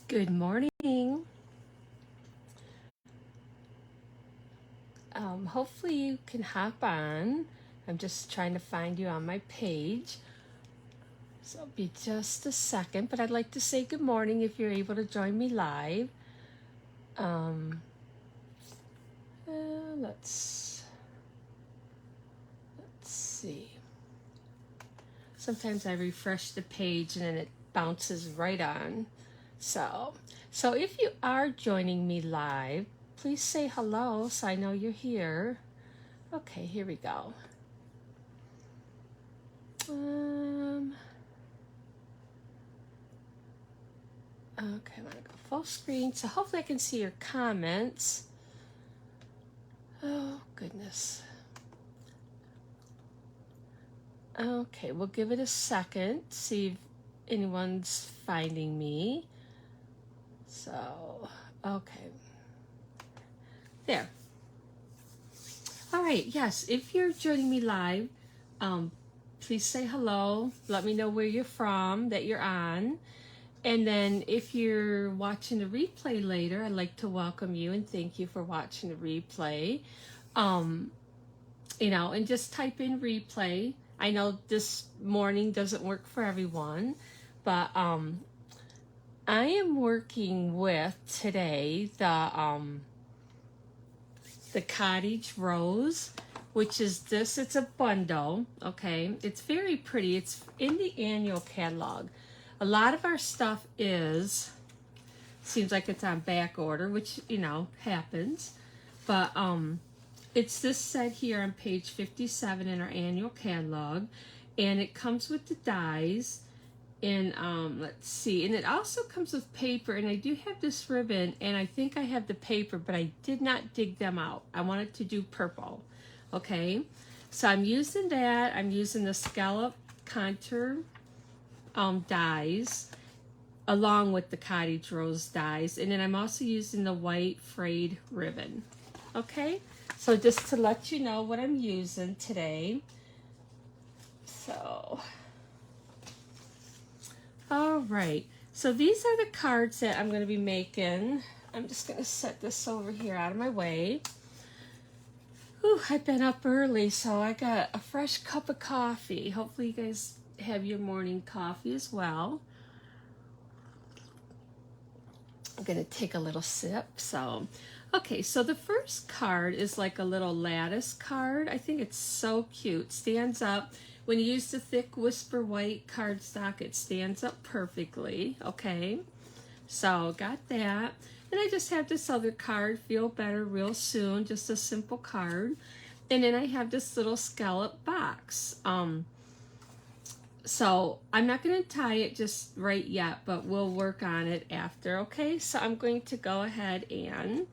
Good morning. Hopefully you can hop on. I'm just trying to find you on my page. So it'll be just a second, but I'd like to say good morning if you're able to join me live. Let's see. Sometimes I refresh the page and then it bounces right on. So if you are joining me live, please say hello so I know you're here. Okay, here we go. Okay, I'm gonna go full screen, so hopefully I can see your comments. Oh, goodness. Okay, we'll give it a second, see if anyone's finding me. So, okay. There. All right, yes, if you're joining me live, please say hello. Let me know where you're from, that you're on. And then if you're watching the replay later, I'd like to welcome you and thank you for watching the replay. You know, and just type in replay. I know this morning doesn't work for everyone, but I am working with today the Cottage Rose, which is this. It's a bundle, okay? It's very pretty. It's in the annual catalog. A lot of our stuff seems like it's on back order, which, you know, happens. But it's this set here on page 57 in our annual catalog. And it comes with the dies. And let's see. And it also comes with paper. And I do have this ribbon. And I think I have the paper, but I did not dig them out. I wanted to do purple. Okay. So I'm using that. I'm using the scallop contour dies along with the Cottage Rose dies, and then I'm also using the white frayed ribbon. Okay, so just to let you know what I'm using today. So all right, so these are the cards that I'm going to be making. I'm just going to set this over here out of my way. Ooh, I've been up early, so I got a fresh cup of coffee. Hopefully you guys have your morning coffee as well. I'm gonna take a little sip. So, okay, so the first card is like a little lattice card. I think it's so cute. Stands up. When you use the thick Whisper White cardstock, it stands up perfectly. Okay, so got that. And I just have this other card, Feel Better Real Soon, just a simple card. And then I have this little scallop box. So I'm not going to tie it just right yet, but we'll work on it after, okay? So I'm going to go ahead and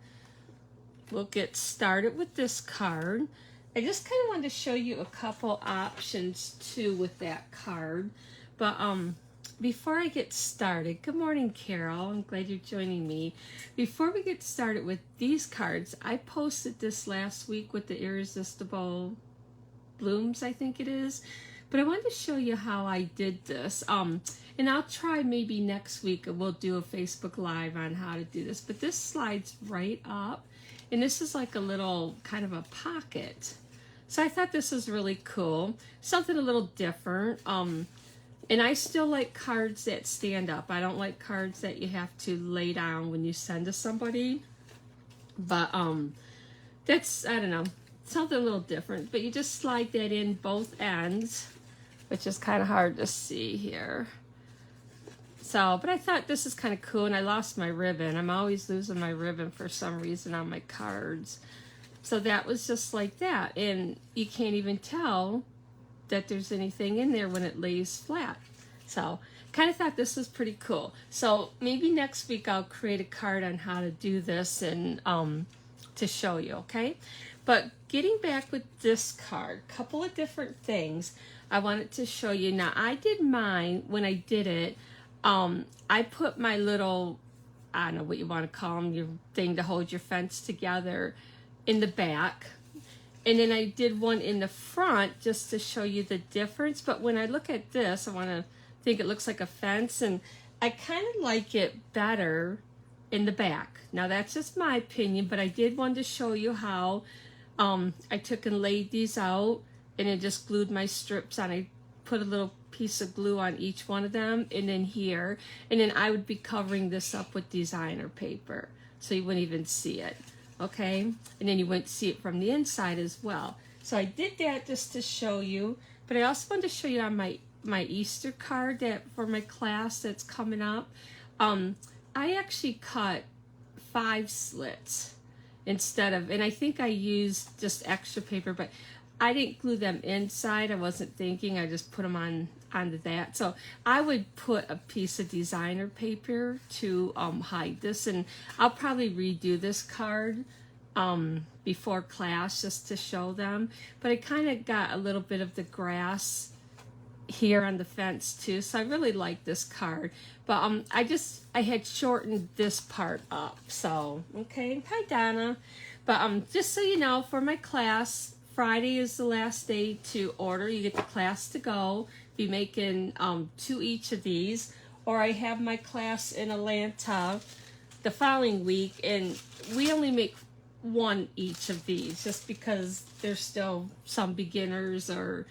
we'll get started with this card. I just kind of wanted to show you a couple options too with that card. But before I get started, good morning, Carol. I'm glad you're joining me. Before we get started with these cards, I posted this last week with the Irresistible Blooms, I think it is. But I wanted to show you how I did this. And I'll try maybe next week we'll do a Facebook Live on how to do this. But this slides right up. And this is like a little kind of a pocket. So I thought this was really cool. Something a little different. And I still like cards that stand up. I don't like cards that you have to lay down when you send to somebody. But that's, I don't know, something a little different. But you just slide that in both ends, which is kind of hard to see here. So, but I thought this is kind of cool, and I lost my ribbon. I'm always losing my ribbon for some reason on my cards. So that was just like that, and you can't even tell that there's anything in there when it lays flat. So, kind of thought this was pretty cool. So maybe next week I'll create a card on how to do this and to show you, okay? But getting back with this card, couple of different things I wanted to show you. Now, I did mine when I did it. I put my little, I don't know what you want to call them, your thing to hold your fence together in the back. And then I did one in the front just to show you the difference. But when I look at this, I want to think it looks like a fence. And I kind of like it better in the back. Now that's just my opinion, but I did want to show you how I took and laid these out and then just glued my strips on. I put a little piece of glue on each one of them and then here, and then I would be covering this up with designer paper so you wouldn't even see it, okay? And then you wouldn't see it from the inside as well. So I did that just to show you, but I also wanted to show you on my Easter card that for my class that's coming up. I actually cut 5 slits instead of, and I think I used just extra paper, but I didn't glue them inside. I wasn't thinking, I just put them onto that. So I would put a piece of designer paper to hide this, and I'll probably redo this card before class just to show them. But I kind of got a little bit of the grass here on the fence too, so I really like this card. But I had shortened this part up, so okay. Hi Donna. But just so you know, for my class, Friday is the last day to order. You get the class to go. Be making 2 each of these, or I have my class in Atlanta the following week, and we only make 1 each of these just because there's still some beginners or,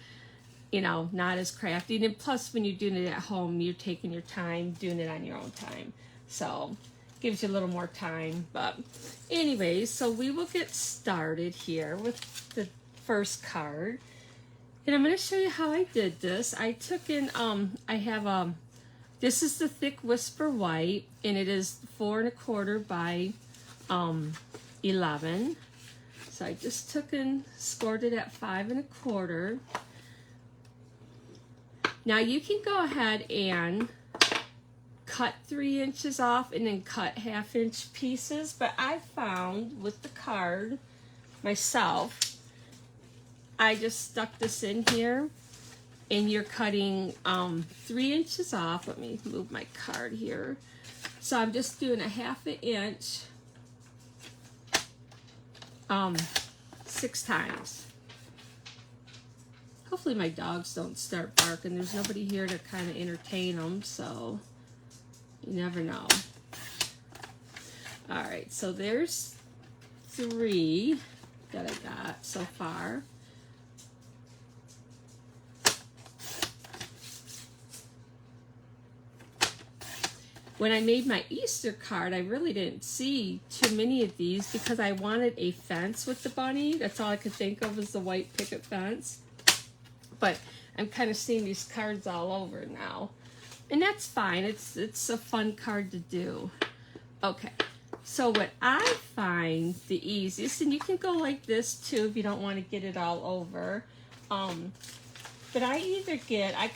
you know, not as crafty. And plus, when you're doing it at home, you're taking your time doing it on your own time, so gives you a little more time. But anyways, so we will get started here with the first card, and I'm going to show you how I did this. I took in I have this is the thick Whisper White, and it is 4 1/4 by 11. So I just took and scored it at 5 1/4. Now you can go ahead and cut 3 inches off and then cut 1/2 inch pieces, but I found with the card myself, I just stuck this in here, and you're cutting 3 inches off. Let me move my card here. So I'm just doing a 1/2 inch 6 times. Hopefully my dogs don't start barking. There's nobody here to kind of entertain them, so you never know. All right, so there's 3 that I got so far. When I made my Easter card, I really didn't see too many of these because I wanted a fence with the bunny. That's all I could think of was the white picket fence. But I'm kind of seeing these cards all over now. And that's fine. It's a fun card to do. Okay, so what I find the easiest, and you can go like this too if you don't want to get it all over. But I either get, I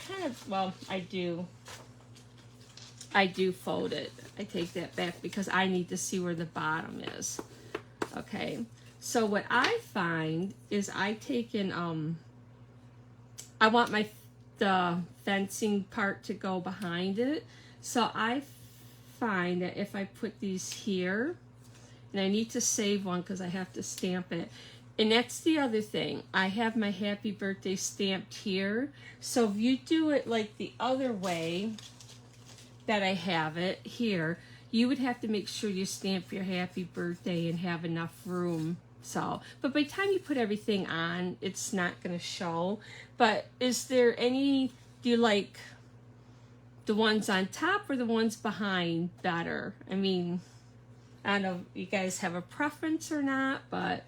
do fold it. I take that back because I need to see where the bottom is. Okay, so what I find is I take in, I want the fencing part to go behind it. So I find that if I put these here, and I need to save one because I have to stamp it. And that's the other thing. I have my happy birthday stamped here. So if you do it like the other way that I have it here, you would have to make sure you stamp your happy birthday and have enough room. So, but by the time you put everything on, it's not going to show. But is there any, do you like the ones on top or the ones behind better? I mean, I don't know if you guys have a preference or not, but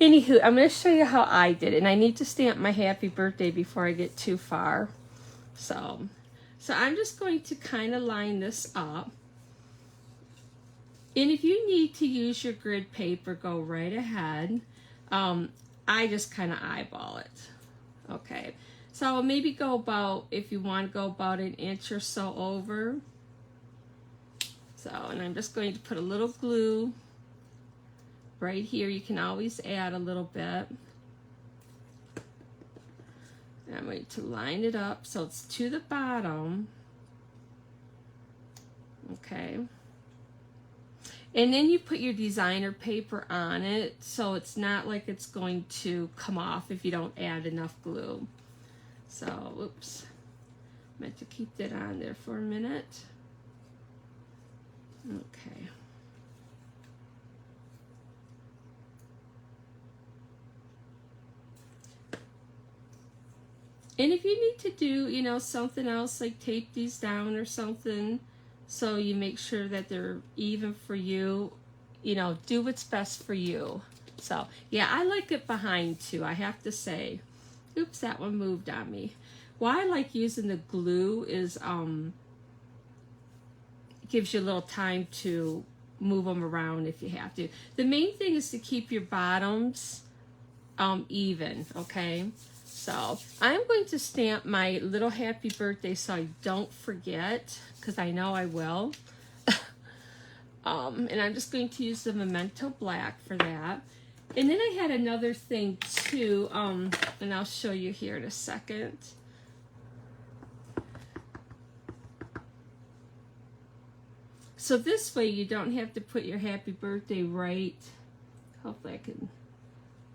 anywho, I'm going to show you how I did it. And I need to stamp my happy birthday before I get too far. So I'm just going to kind of line this up. And if you need to use your grid paper, go right ahead. I just kind of eyeball it. Okay, so maybe go about, if you want to go about 1 inch or so over. So, and I'm just going to put a little glue right here. You can always add a little bit. And I'm going to line it up so it's to the bottom. Okay. And then you put your designer paper on it so it's not like it's going to come off if you don't add enough glue. So, oops. Meant to keep that on there for a minute. Okay. And if you need to do, you know, something else, like tape these down or something, so you make sure that they're even for you, you know, do what's best for you. So, yeah, I like it behind too, I have to say. Oops, that one moved on me. Why I like using the glue is, it gives you a little time to move them around if you have to. The main thing is to keep your bottoms even, okay? So I'm going to stamp my little happy birthday so I don't forget, because I know I will. And I'm just going to use the Memento Black for that. And then I had another thing too, and I'll show you here in a second. So this way you don't have to put your happy birthday right. Hopefully I can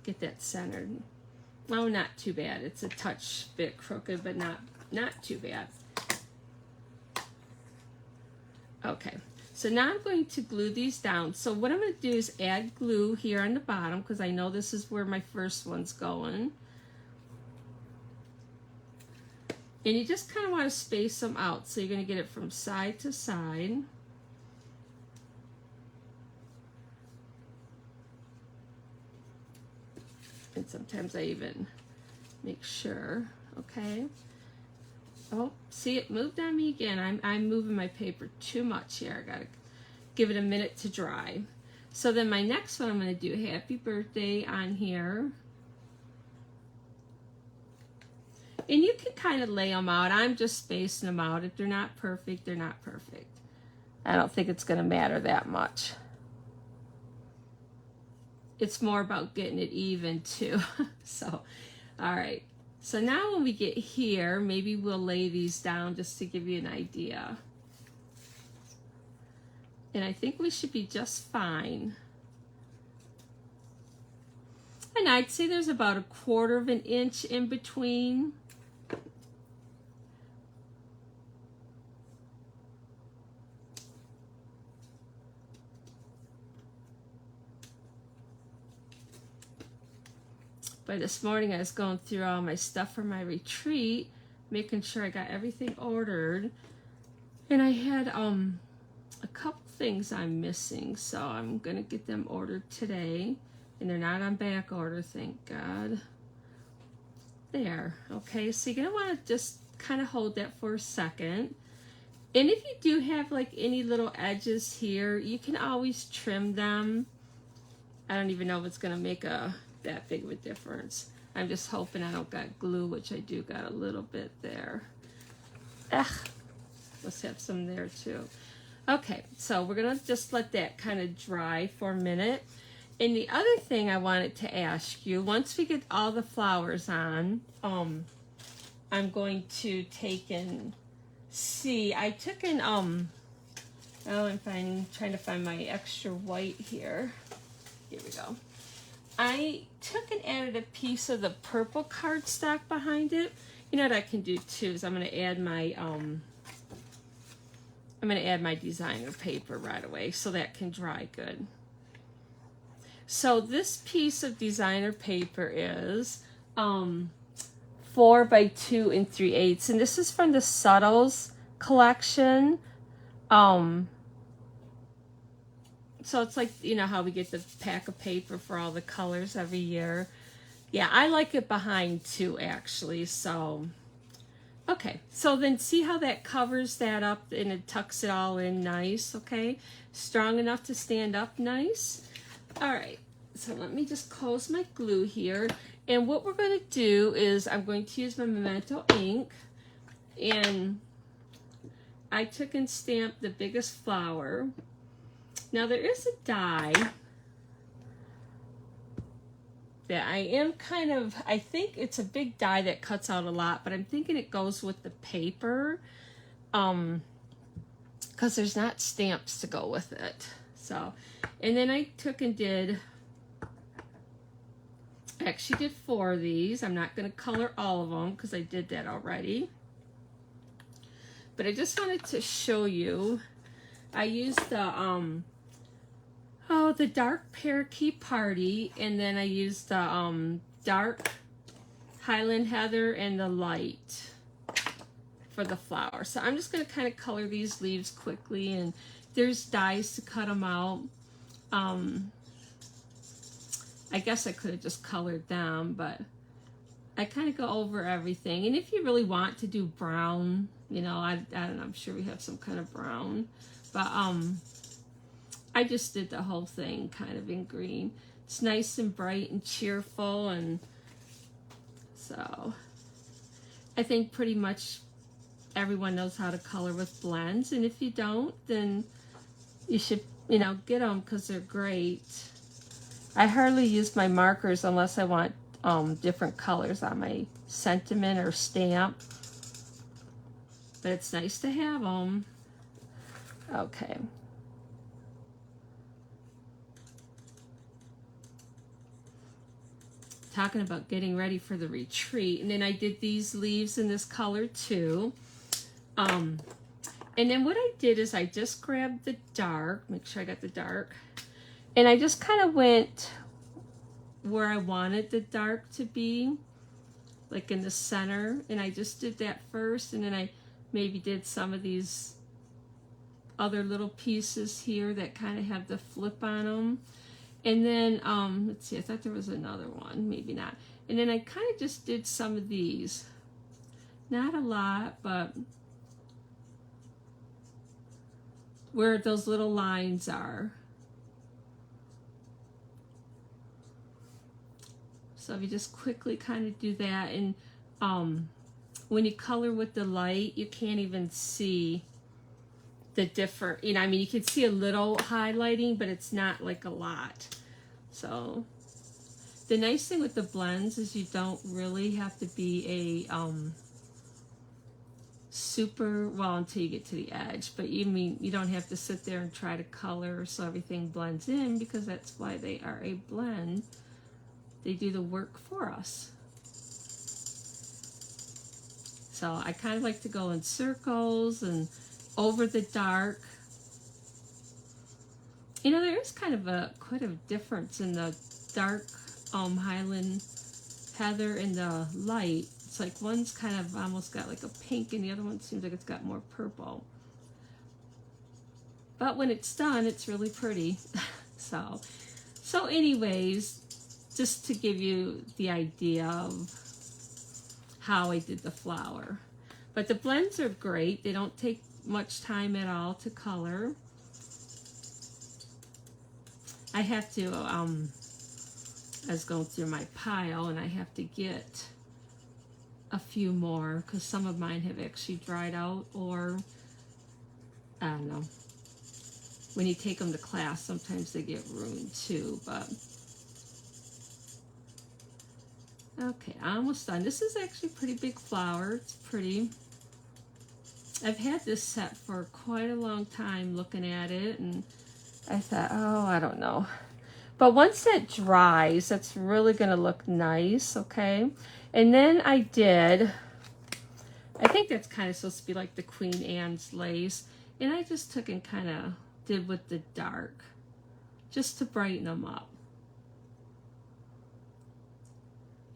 get that centered. Oh, not too bad. It's a touch bit crooked, but not too bad. Okay, so now I'm going to glue these down. So what I'm going to do is add glue here on the bottom, because I know this is where my first one's going. And you just kind of want to space them out. So you're going to get it from side to side. And sometimes I even make sure, okay. Oh, see, it moved on me again. I'm moving my paper too much here. I gotta give it a minute to dry. So then my next one, I'm gonna do happy birthday on here. And you can kind of lay them out. I'm just spacing them out. If they're not perfect, they're not perfect. I don't think it's gonna matter that much. It's more about getting it even too. So, all right. So now when we get here, maybe we'll lay these down just to give you an idea. And I think we should be just fine. And I'd say there's about 1/4 of an inch in between. But this morning I was going through all my stuff for my retreat, making sure I got everything ordered. And I had a couple things I'm missing, so I'm gonna get them ordered today. And they're not on back order, thank God. There, okay, so you're gonna wanna just kind of hold that for a second. And if you do have like any little edges here, you can always trim them. I don't even know if it's gonna make that big of a difference. I'm just hoping I don't got glue, which I do got a little bit there. Let's have some there too. Okay, so we're gonna just let that kind of dry for a minute. And the other thing I wanted to ask you, once we get all the flowers on, I'm going to take and see. I took an oh, I'm trying to find my extra white here. Here we go. I took and added a piece of the purple cardstock behind it. You know what I can do too is I'm gonna add my designer paper right away so that can dry good. So this piece of designer paper is 4 by 2 3/8, and this is from the Subtles collection. So it's like, you know how we get the pack of paper for all the colors every year. Yeah, I like it behind too, actually. So, okay. So then see how that covers that up and it tucks it all in nice, okay? Strong enough to stand up nice. All right. So let me just close my glue here. And what we're going to do is I'm going to use my Memento ink. And I took and stamped the biggest flower. Now there is a die that I am I think it's a big die that cuts out a lot, but I'm thinking it goes with the paper, because there's not stamps to go with it. So, and then I took and I actually did 4 of these. I'm not going to color all of them because I did that already. But I just wanted to show you I used the the dark parakeet party, and then I used the dark Highland Heather and the light for the flower. So I'm just going to kind of color these leaves quickly, and there's dies to cut them out. I guess I could have just colored them, but I kind of go over everything. And if you really want to do brown, you know, I don't know, I'm sure we have some kind of brown, but I just did the whole thing kind of in green. It's nice and bright and cheerful, and so I think pretty much everyone knows how to color with blends, and if you don't, then you should, you know, get them because they're great. I hardly use my markers unless I want different colors on my sentiment or stamp, but it's nice to have them. Okay. Talking about getting ready for the retreat, and then I did these leaves in this color too. And then what I did is I just grabbed the dark, make sure I got the dark, and I just kind of went where I wanted the dark to be, like in the center, and I just did that first, and then I maybe did some of these other little pieces here that kind of have the flip on them. And then, let's see, I thought there was another one, maybe not. And then I kind of just did some of these. Not a lot, but where those little lines are. So if you just quickly kind of do that, and when you color with the light, you can't even see the different, you know, I mean, you can see a little highlighting, but it's not like a lot. So the nice thing with the blends is you don't really have to be a super, well, until you get to the edge, but you don't have to sit there and try to color so everything blends in, because that's why they are a blend. They do the work for us. So I kind of like to go in circles and over the dark. You know, there is kind of quite a difference in the dark Highland Heather and the light. It's like one's kind of almost got like a pink, and the other one seems like it's got more purple. But when it's done, it's really pretty. So anyways, just to give you the idea of how I did the flower. But the blends are great. They don't take much time at all to color. I have to, I was going through my pile, and I have to get a few more because some of mine have actually dried out, or I don't know. When you take them to class, sometimes they get ruined too, but okay, almost done. This is actually a pretty big flower. It's pretty. I've had this set for quite a long time looking at it, and I thought, oh, I don't know. But once it dries, that's really going to look nice, okay? And then I think that's kind of supposed to be like the Queen Anne's lace, and I just took and kind of did with the dark, just to brighten them up.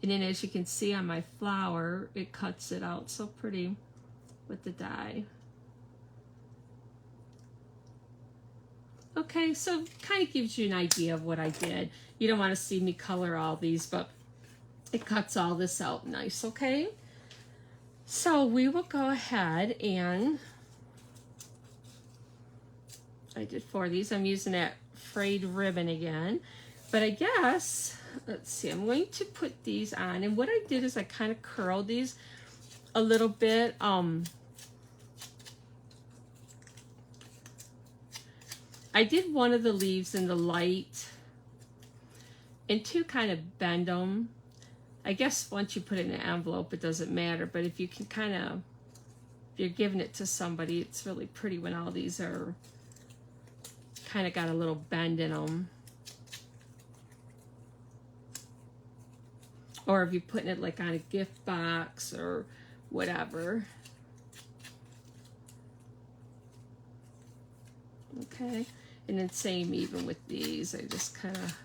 And then as you can see on my flower, it cuts it out so pretty with the dye. Okay, so kind of gives you an idea of what I did. You don't want to see me color all these, but it cuts all this out nice, okay? So we will go ahead and I did 4 of these. I'm using that frayed ribbon again. But I guess, let's see, I'm going to put these on. And what I did is I kind of curled these a little bit. I did one of the leaves in the light and to kind of bend them. I guess once you put it in an envelope, it doesn't matter. But if you can kind of, if you're giving it to somebody, it's really pretty when all these are kind of got a little bend in them. Or if you're putting it like on a gift box or whatever. Okay, and then same even with these. I just kind of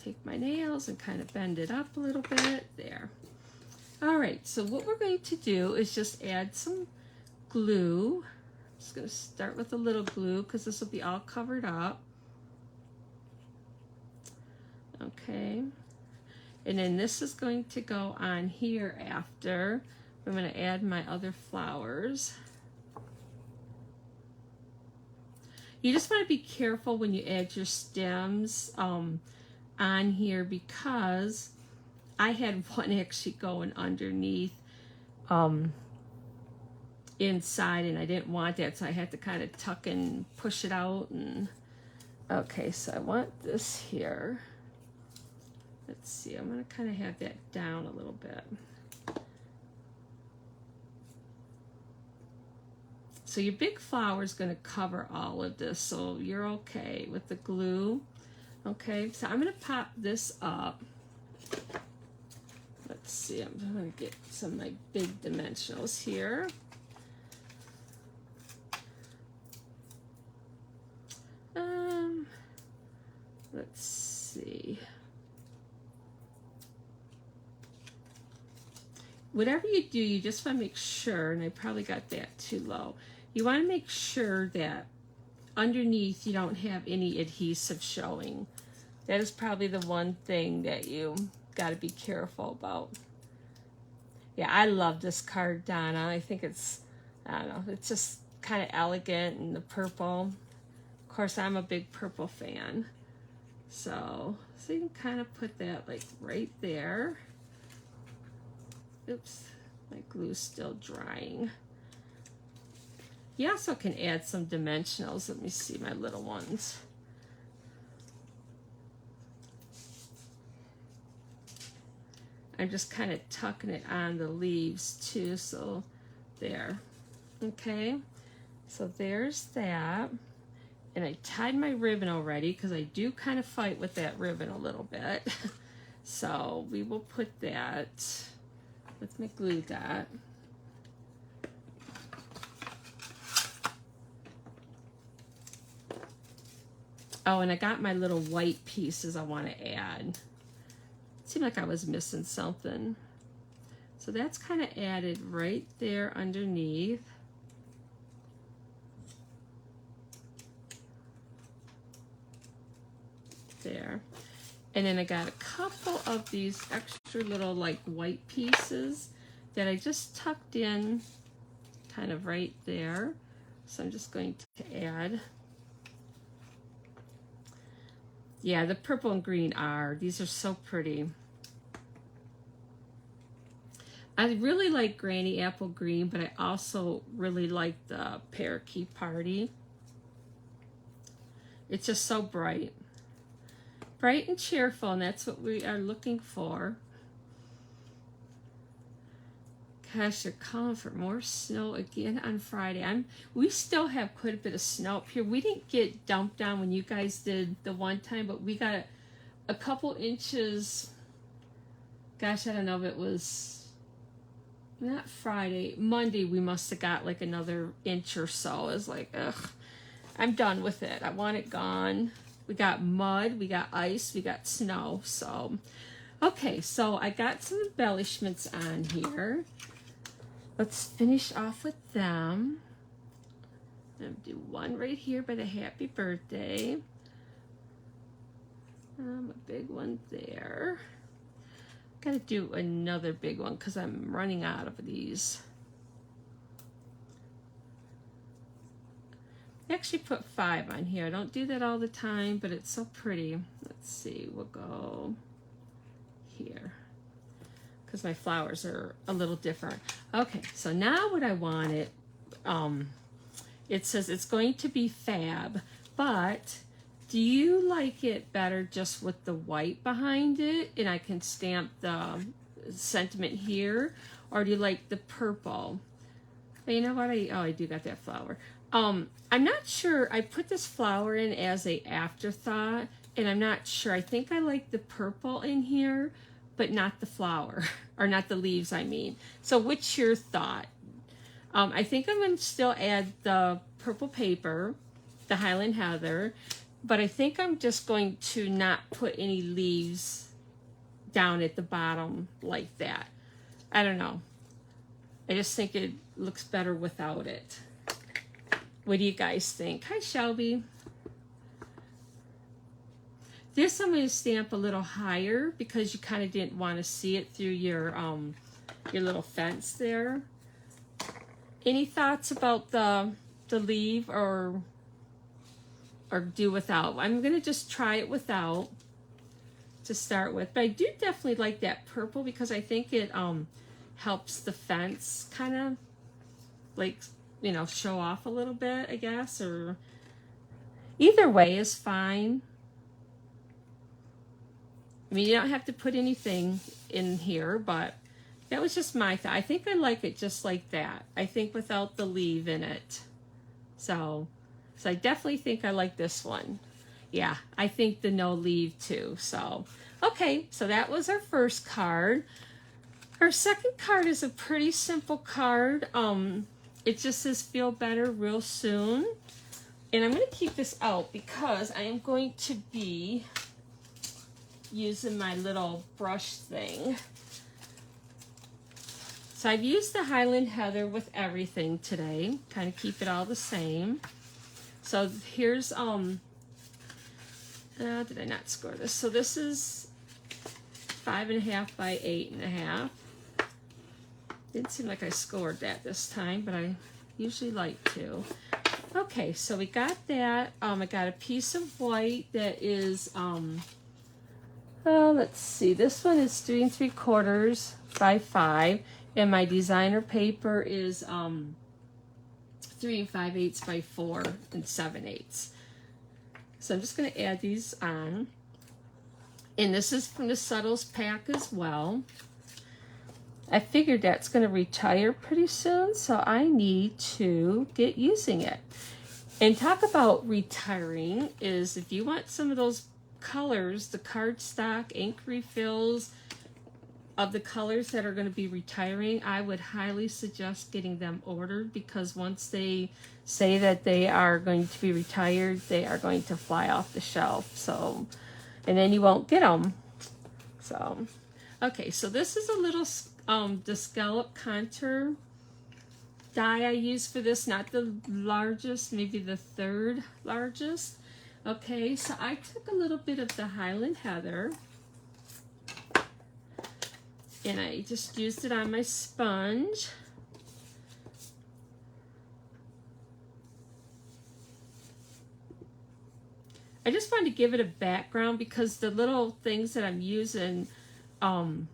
take my nails and kind of bend it up a little bit there. All right, so what we're going to do is just add some glue. I'm just going to start with a little glue because this will be all covered up. Okay, and then this is going to go on here after. I'm going to add my other flowers. You just want to be careful when you add your stems on here, because I had one actually going underneath inside, and I didn't want that, so I had to kind of tuck and push it out. And okay, so I want this here. Let's see, I'm going to kind of have that down a little bit. So your big flower is going to cover all of this, so you're okay with the glue. Okay, so I'm going to pop this up. Let's see, I'm going to get some of my big dimensionals here. Let's see. Whatever you do, you just want to make sure, and I probably got that too low, you want to make sure that underneath you don't have any adhesive showing. That is probably the one thing that you got to be careful about. Yeah, I love this card, Donna. I think it's, I don't know, it's just kind of elegant, and the purple. Of course, I'm a big purple fan. So you can kind of put that like right there. Oops, my glue's still drying. You also can add some dimensionals. Let me see my little ones. I'm just kind of tucking it on the leaves too, so there. Okay, so there's that. And I tied my ribbon already because I do kind of fight with that ribbon a little bit. So we will put that with my glue dot. Oh, and I got my little white pieces I want to add. It seemed like I was missing something. So that's kind of added right there underneath. There. And then I got a couple of these extra little like white pieces that I just tucked in kind of right there. So I'm just going to add. Yeah, the purple and green these are so pretty. I really like Granny Apple Green, but I also really like the Parakeet Party. It's just so bright. Bright and cheerful, and that's what we are looking for. Gosh, they're calling for more snow again on Friday. We still have quite a bit of snow up here. We didn't get dumped on when you guys did the one time, but we got a couple inches. Gosh, I don't know if it was not Friday. Monday we must have got like another inch or so. It's like, ugh, I'm done with it. I want it gone. We got mud, we got ice, we got snow. So, okay, so I got some embellishments on here. Let's finish off with them. I'm going to do one right here by the happy birthday. A big one there. Got to do another big one because I'm running out of these. I actually put 5 on here. I don't do that all the time, but it's so pretty. Let's see, we'll go here because my flowers are a little different. Okay, so now what I wanted, it says it's going to be fab, but do you like it better just with the white behind it and I can stamp the sentiment here, or do you like the purple? But you know what, I do got that flower. I'm not sure. I put this flower in as a afterthought, and I'm not sure. I think I like the purple in here, but not the flower, or not the leaves, I mean. So what's your thought? I think I'm going to still add the purple paper, the Highland Heather, but I think I'm just going to not put any leaves down at the bottom like that. I don't know. I just think it looks better without it. What do you guys think? Hi, Shelby. This I'm going to stamp a little higher because you kind of didn't want to see it through your little fence there. Any thoughts about the leaf or do without? I'm going to just try it without to start with, but I do definitely like that purple because I think it helps the fence kind of like, you know, show off a little bit, I guess, or either way is fine. I mean, you don't have to put anything in here, but that was just my thought. I think I like it just like that. I think without the leaf in it. So I definitely think I like this one. Yeah, I think the no leaf too. So, okay, so that was our first card. Our second card is a pretty simple card. It just says feel better real soon. And I'm going to keep this out because I am going to be using my little brush thing. So I've used the Highland Heather with everything today, kind of keep it all the same. So here's, did I not score this? So this is 5.5 by 8.5. Didn't seem like I scored that this time, but I usually like to. Okay, so we got that. I got a piece of white that is, let's see, this one is 3 3/4 by 5. And my designer paper is 3 5/8 by 4 7/8. So I'm just going to add these on. And this is from the Subtles pack as well. I figured that's going to retire pretty soon, so I need to get using it. And talk about retiring is if you want some of those colors, the cardstock, ink refills, of the colors that are going to be retiring, I would highly suggest getting them ordered because once they say that they are going to be retired, they are going to fly off the shelf. So, and then you won't get them. So, okay, so this is a little the scallop contour die I use for this, not the largest, maybe the 3rd largest. Okay, so I took a little bit of the Highland Heather and I just used it on my sponge. I just wanted to give it a background because the little things that I'm using aren't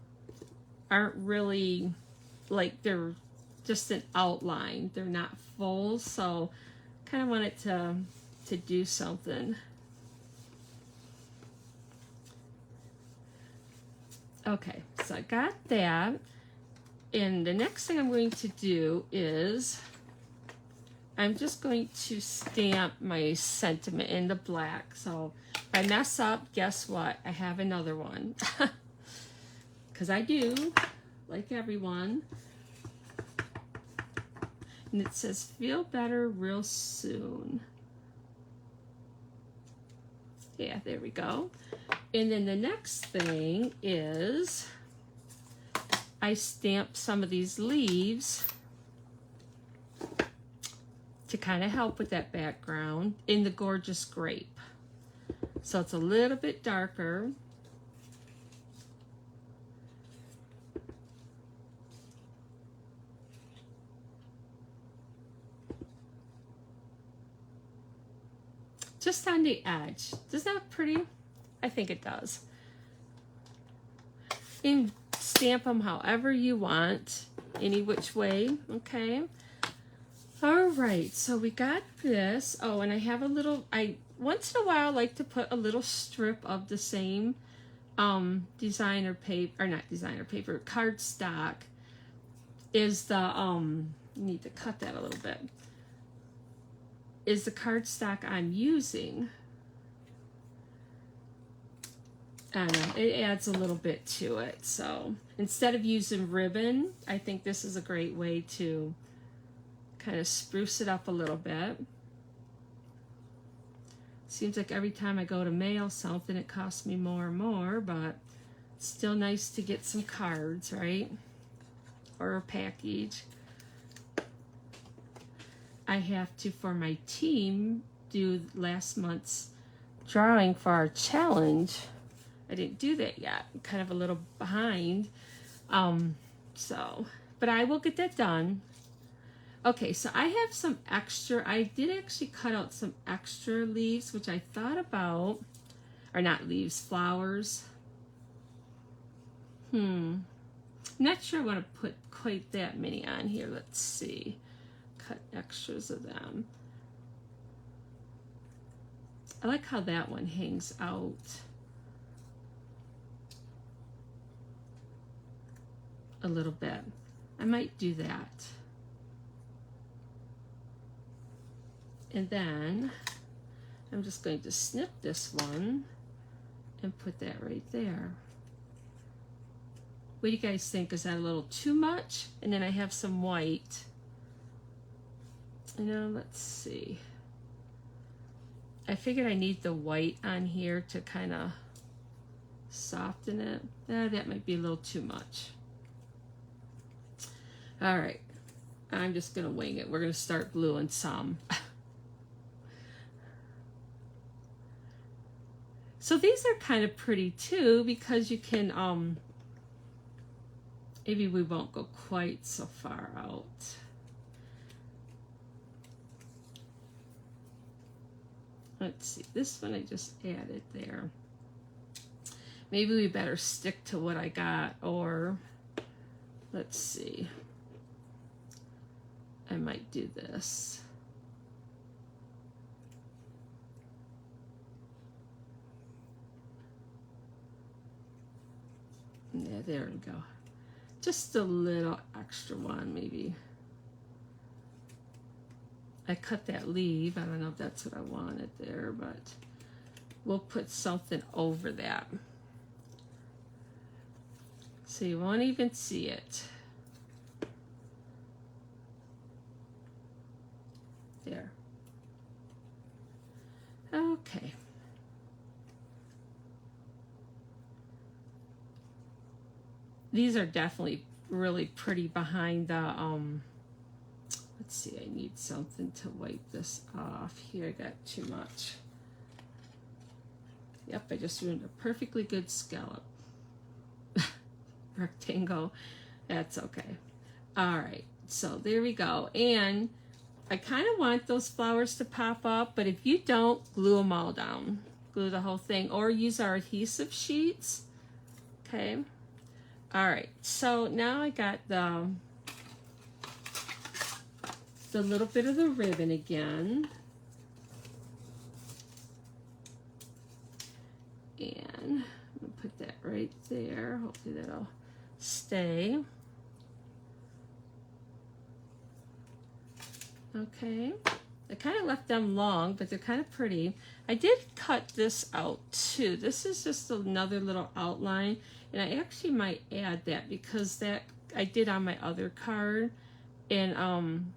really, like, they're just an outline. They're not full, so kind of wanted to do something. Okay, so I got that, and the next thing I'm going to do is I'm just going to stamp my sentiment in the black. So if I mess up, guess what? I have another one. Because I do, like everyone. And it says, feel better real soon. Yeah, there we go. And then the next thing is I stamped some of these leaves to kind of help with that background in the Gorgeous Grape. So it's a little bit darker. Just on the edge. Does that look pretty? I think it does. And stamp them however you want, any which way, okay? All right, so we got this. Oh, and I have a little, once in a while like to put a little strip of the same designer paper, or not designer paper, cardstock is the, need to cut that a little bit, is the cardstock I'm using. I don't know, it adds a little bit to it. So instead of using ribbon, I think this is a great way to kind of spruce it up a little bit. Seems like every time I go to mail something, it costs me more and more, but it's still nice to get some cards, right? Or a package. I have to, for my team, do last month's drawing for our challenge. I didn't do that yet. I'm kind of a little behind. But I will get that done. Okay, so I have some extra. I did actually cut out some extra leaves, which I thought about, or not leaves, flowers. Not sure I want to put quite that many on here. Let's see. Cut extras of them. I like how that one hangs out. A little bit. I might do that. And then I'm just going to snip this one and put that right there. What do you guys think? Is that a little too much? And then I have some white. Let's see. I figured I need the white on here to kind of soften it. That might be a little too much. All right, I'm just gonna wing it. We're gonna start gluing some. So these are kind of pretty too, because you can, maybe we won't go quite so far out. Let's see, this one I just added there. Maybe we better stick to what I got, or let's see. I might do this. Yeah, there we go. Just a little extra one, maybe. I cut that leaf. I don't know if that's what I wanted there, but we'll put something over that. So you won't even see it. There. Okay. These are definitely really pretty behind the, let's see, I need something to wipe this off. Here, I got too much. Yep, I just ruined a perfectly good scallop. Rectangle. That's okay. All right, so there we go. And I kind of want those flowers to pop up, but if you don't, glue them all down. Glue the whole thing, or use our adhesive sheets. Okay. All right, so now I got the little bit of the ribbon again. And I'm gonna put that right there. Hopefully that'll stay. Okay, I kind of left them long, but they're kind of pretty. I did cut this out too. This is just another little outline, and I actually might add that because that I did on my other card, and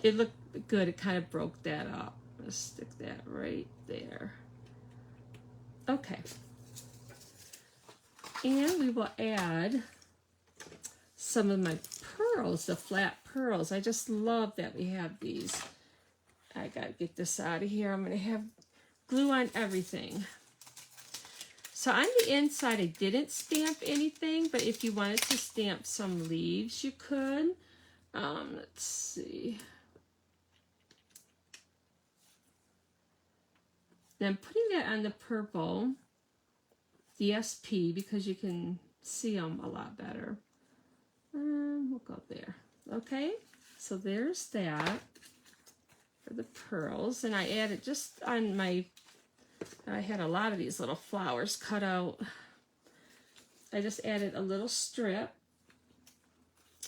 it looked good. It kind of broke that up. Let's stick that right there. Okay, and we will add some of my pearls, the flat pearls. I just love that we have these. I gotta get this out of here. I'm gonna have glue on everything. So on the inside, I didn't stamp anything, but if you wanted to stamp some leaves, you could. Let's see. Then I'm putting that on the purple DSP because you can see them a lot better. We'll go there. Okay, so there's that for the pearls, and I added just on my, I had a lot of these little flowers cut out. I just added a little strip.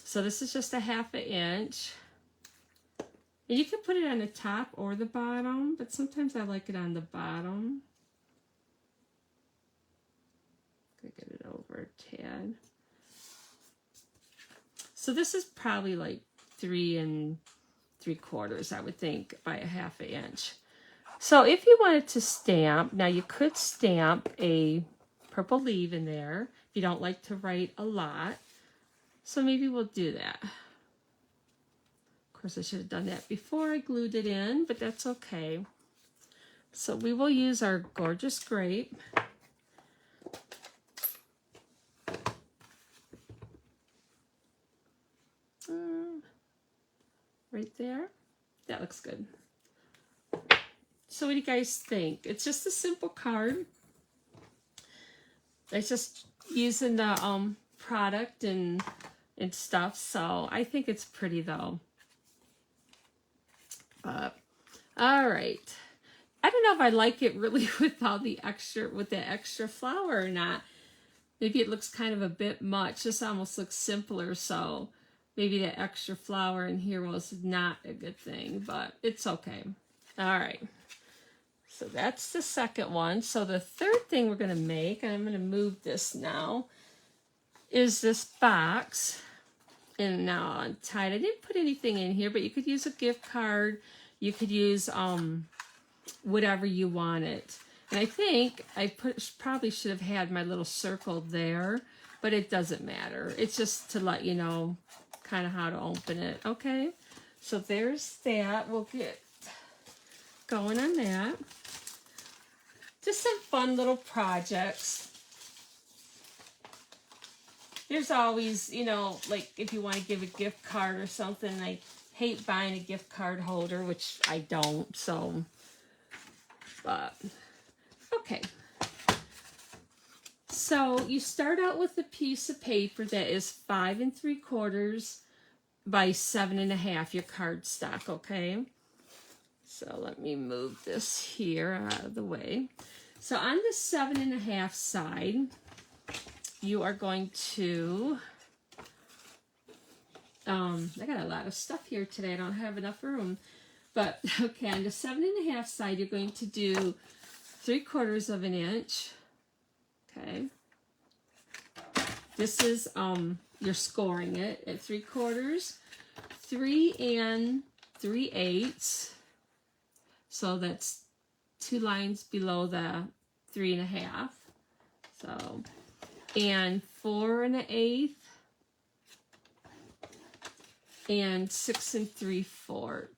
So this is just a ½ inch. And you can put it on the top or the bottom, but sometimes I like it on the bottom. tad. So this is probably like 3 3/4, I would think, by a 1/2 inch. So if you wanted to stamp, now you could stamp a purple leaf in there if you don't like to write a lot. So maybe we'll do that. Of course, I should have done that before I glued it in, but that's okay. So we will use our gorgeous grape. Right there. That looks good. So what do you guys think? It's just a simple card. It's just using the product and stuff. So I think it's pretty though. All right. I don't know if I like it really with all the extra, with the extra flower or not. Maybe it looks kind of a bit much. This almost looks simpler, so maybe the extra flower in here was not a good thing, but it's okay. All right. So that's the second one. So the third thing we're going to make, and I'm going to move this now, is this box. And now I'm tied. I didn't put anything in here, but you could use a gift card. You could use whatever you wanted. And I think I probably should have had my little circle there, but it doesn't matter. It's just to let you know kind of how to open it. Okay, so there's that. We'll get going on that. Just some fun little projects. There's always, you know, like if you want to give a gift card or something. I hate buying a gift card holder, which I don't, so, but, okay. So you start out with a piece of paper that is 5 3/4 by 7 1/2, your cardstock, okay? So let me move this here out of the way. So on the 7 1/2 side, you are going to, I got a lot of stuff here today. I don't have enough room. But, okay, on the 7 1/2 side, you're going to do 3/4 of an inch. Okay. This is, you're scoring it at 3/4, 3 3/8. So that's 2 lines below the 3 1/2. So, and 4 1/8. And 6 3/4.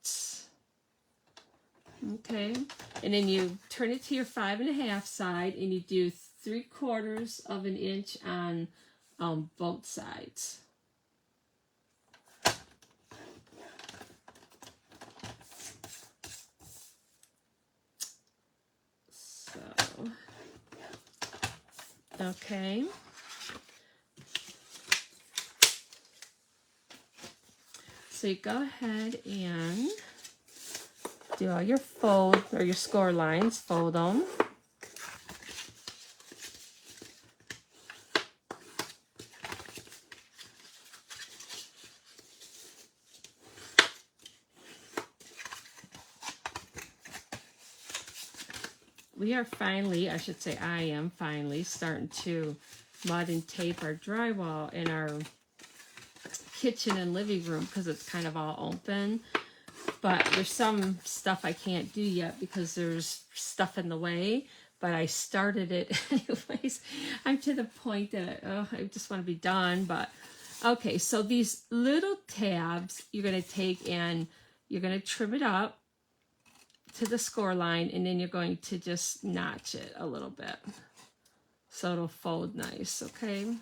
Okay, and then you turn it to your 5 1/2 side, and you do 3/4 of an inch on both sides. So, okay. So you go ahead and do all your fold or your score lines, fold them. We are finally, I should say I am finally starting to mud and tape our drywall in our kitchen and living room because it's kind of all open. But there's some stuff I can't do yet because there's stuff in the way. But I started it anyways. I'm to the point that I just want to be done. But okay, so these little tabs you're going to take and you're going to trim it up to the score line, and then you're going to just notch it a little bit so it'll fold nice. Okay.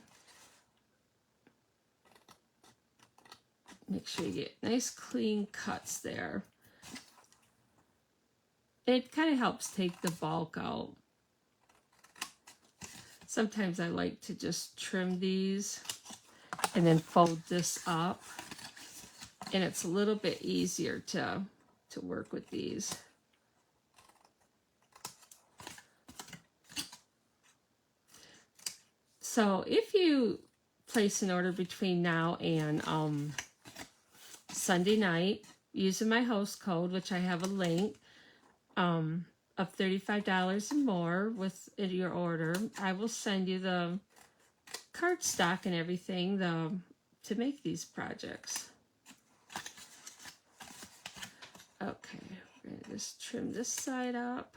Make sure you get nice clean cuts there. It kind of helps take the bulk out. Sometimes I like to just trim these and then fold this up, and it's a little bit easier to work with these. So if you place an order between now and Sunday night using my host code, which I have a link, of $35 and more with your order, I will send you the cardstock and everything to make these projects. Okay, we're going to just trim this side up.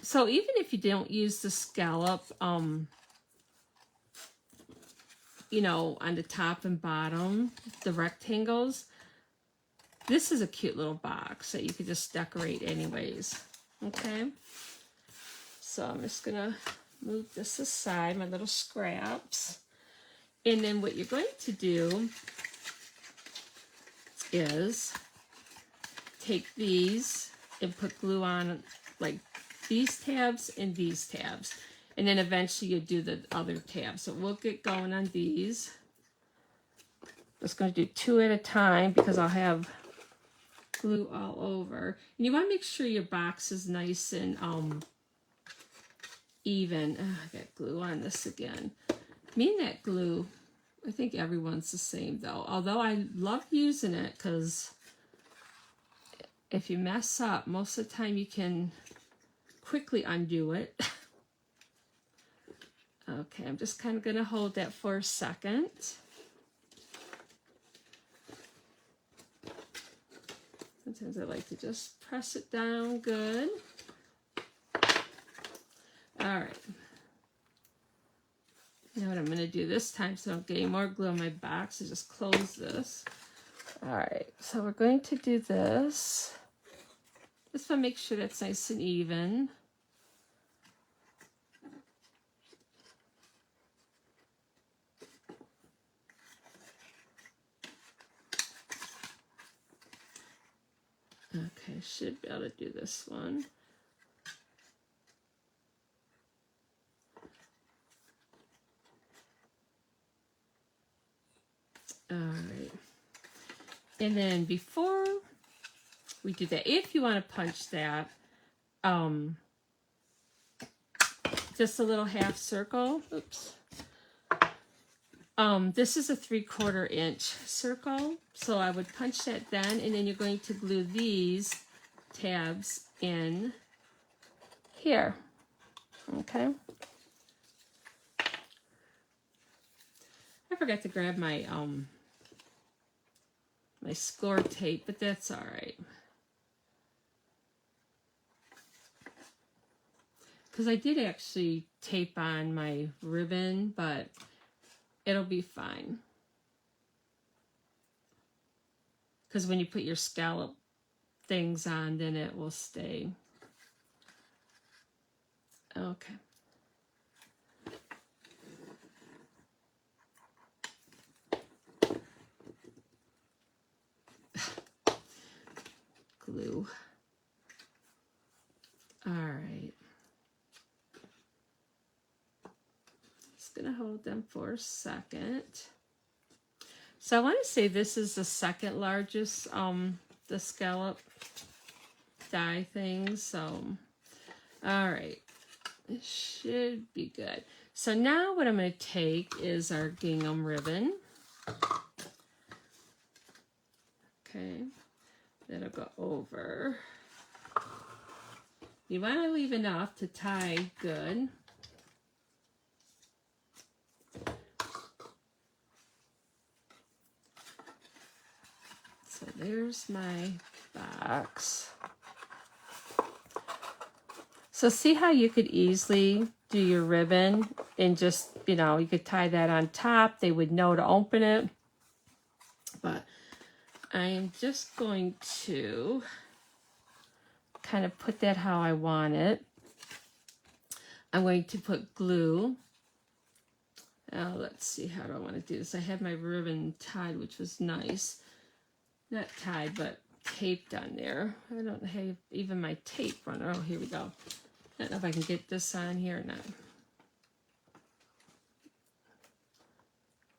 So even if you don't use the scallop, you know, on the top and bottom, the rectangles, this is a cute little box that you could just decorate anyways. Okay, so I'm just gonna move this aside, my little scraps. And then what you're going to do is take these and put glue on like these tabs and these tabs. And then eventually you do the other tabs. So we'll get going on these. Just going to do 2 at a time because I'll have glue all over. And you want to make sure your box is nice and even. I got glue on this again. Me and that glue, I think everyone's the same though. Although I love using it because if you mess up, most of the time you can quickly undo it. Okay, I'm just kind of going to hold that for a second. Sometimes I like to just press it down good. All right. Now what I'm going to do this time so I don't get any more glue on my box is just close this. All right, so we're going to do this. Just want to make sure that's nice and even. Okay, should be able to do this one. All right. And then before we do that, if you want to punch that, just a little half circle. Oops. This is a 3/4 inch circle, so I would punch that then, and then you're going to glue these tabs in here. Okay. I forgot to grab my my score tape, but that's all right. Because I did actually tape on my ribbon, but it'll be fine. Because when you put your scallop things on, then it will stay. Okay. Glue. All right. Just gonna hold them for a second. So I want to say this is the second largest, the scallop die thing. So, all right, it should be good. So now what I'm going to take is our gingham ribbon. Okay, that'll go over. You want to leave enough to tie good. So there's my box. So see how you could easily do your ribbon and just, you know, you could tie that on top. They would know to open it. But I am just going to kind of put that how I want it. I'm going to put glue. Now let's see, how do I want to do this? I had my ribbon tied, which was nice. Not tied, but taped on there. I don't have even my tape runner. Oh, here we go. I don't know if I can get this on here or not.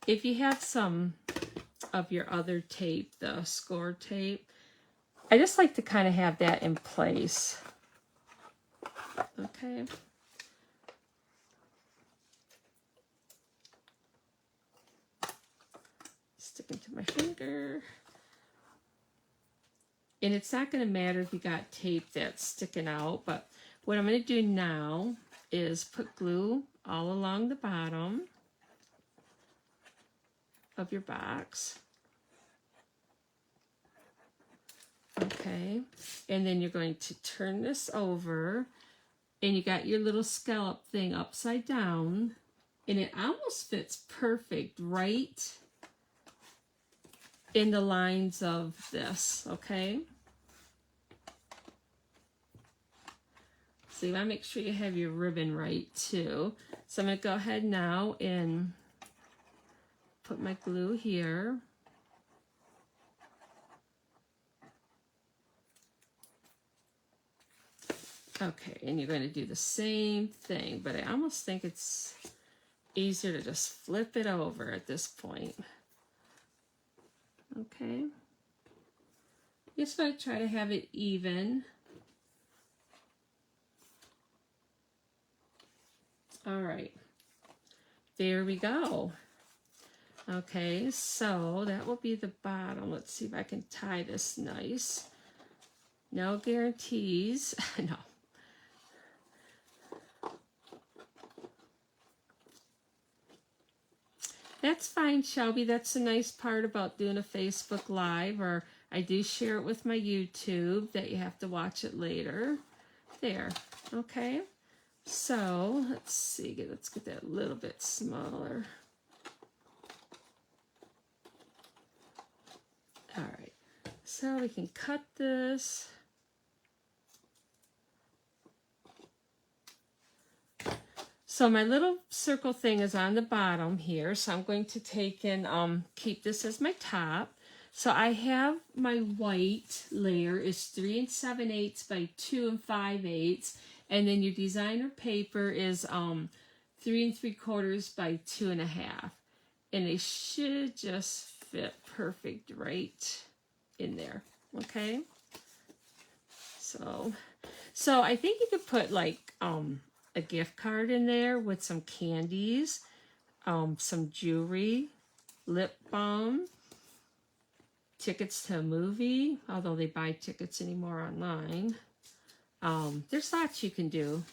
If you have some of your other tape, the score tape, I just like to kind of have that in place. Okay. Sticking to my finger. And it's not going to matter if you got tape that's sticking out, but what I'm going to do now is put glue all along the bottom of your box. Okay, and then you're going to turn this over, and you got your little scallop thing upside down, and it almost fits perfect right in the lines of this, okay? So you want to make sure you have your ribbon right too. So I'm going to go ahead now and put my glue here. Okay, and you're going to do the same thing, but I almost think it's easier to just flip it over at this point. Okay. Just want to try to have it even. All right, there we go. Okay, so that will be the bottom. Let's see if I can tie this nice. No guarantees. No. That's fine, Shelby. That's the nice part about doing a Facebook Live, or I do share it with my YouTube that you have to watch it later. There, okay. So, let's see, let's get that a little bit smaller. All right, so we can cut this. So my little circle thing is on the bottom here, so I'm going to take and keep this as my top. So I have my white layer is 3 7/8 by 2 5/8, and then your designer paper is 3 3/4 by 2 1/2, and they should just fit perfect right in there. Okay. So I think you could put like a gift card in there with some candies, some jewelry, lip balm, tickets to a movie, although they buy tickets anymore online. There's lots you can do.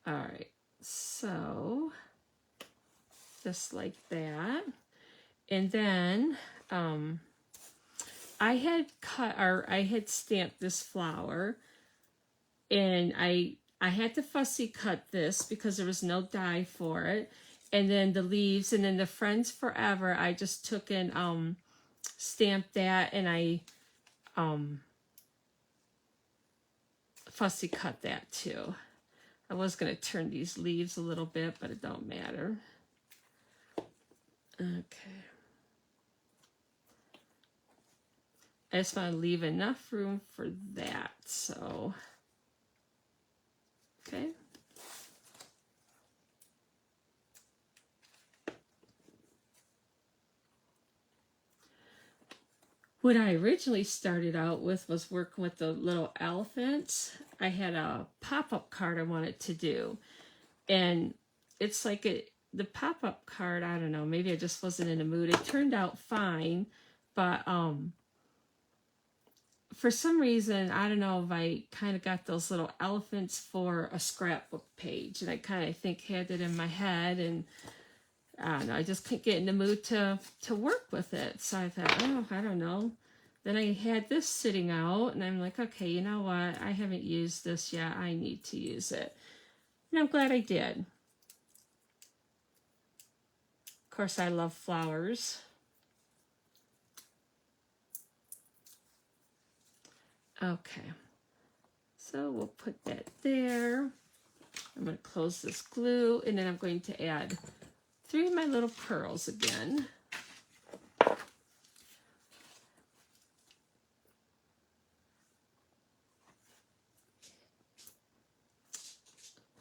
All right, so just like that. And then I had stamped this flower, and I had to fussy cut this because there was no die for it. And then the leaves, and then the Friends Forever, I just took and stamped that, and I fussy cut that too. I was going to turn these leaves a little bit, but it don't matter. Okay. I just want to leave enough room for that, so, okay. What I originally started out with was working with the little elephants. I had a pop-up card I wanted to do, and it's like the pop-up card, I don't know, maybe I just wasn't in the mood. It turned out fine, but for some reason, I don't know if I kind of got those little elephants for a scrapbook page, and I kind of think had it in my head, and I don't know, I just couldn't get in the mood to work with it. So I thought, oh, I don't know. Then I had this sitting out, and I'm like, okay, you know what? I haven't used this yet. I need to use it. And I'm glad I did. Of course, I love flowers. Okay, so we'll put that there. I'm going to close this glue, and then I'm going to add 3 of my little pearls again.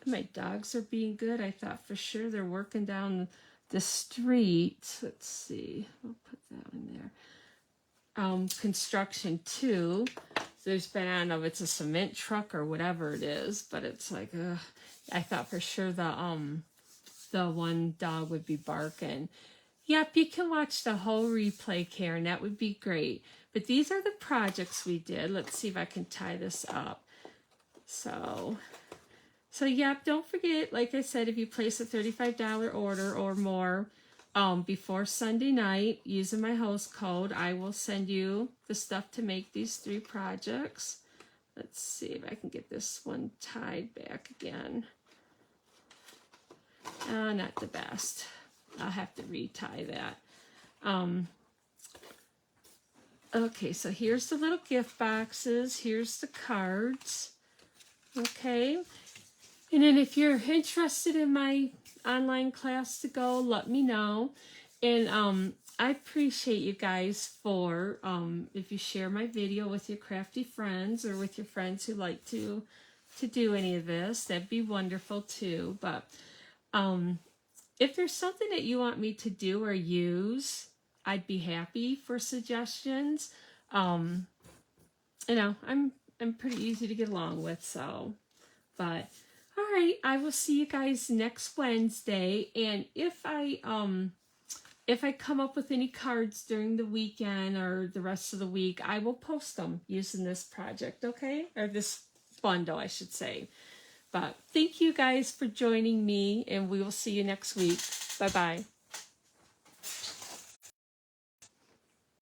My dogs are being good. I thought for sure they're working down the street. Let's see, we'll put that in there. Construction too. There's been, I don't know if it's a cement truck or whatever it is, but it's like, I thought for sure the the one dog would be barking. Yep, you can watch the whole replay, Karen. That would be great. But these are the projects we did. Let's see if I can tie this up. So yep, don't forget, like I said, if you place a $35 order or more before Sunday night, using my host code, I will send you the stuff to make these 3 projects. Let's see if I can get this one tied back again. Not the best. I'll have to retie that. Okay, so here's the little gift boxes. Here's the cards. Okay. And then if you're interested in my online class to go, let me know. And I appreciate you guys for if you share my video with your crafty friends or with your friends who like to do any of this. That'd be wonderful too. But if there's something that you want me to do or use, I'd be happy for suggestions. You know, I'm pretty easy to get along with, so. But all right, I will see you guys next Wednesday. And if I come up with any cards during the weekend or the rest of the week, I will post them using this project, okay? Or this bundle, I should say. But thank you guys for joining me, and we will see you next week. Bye-bye.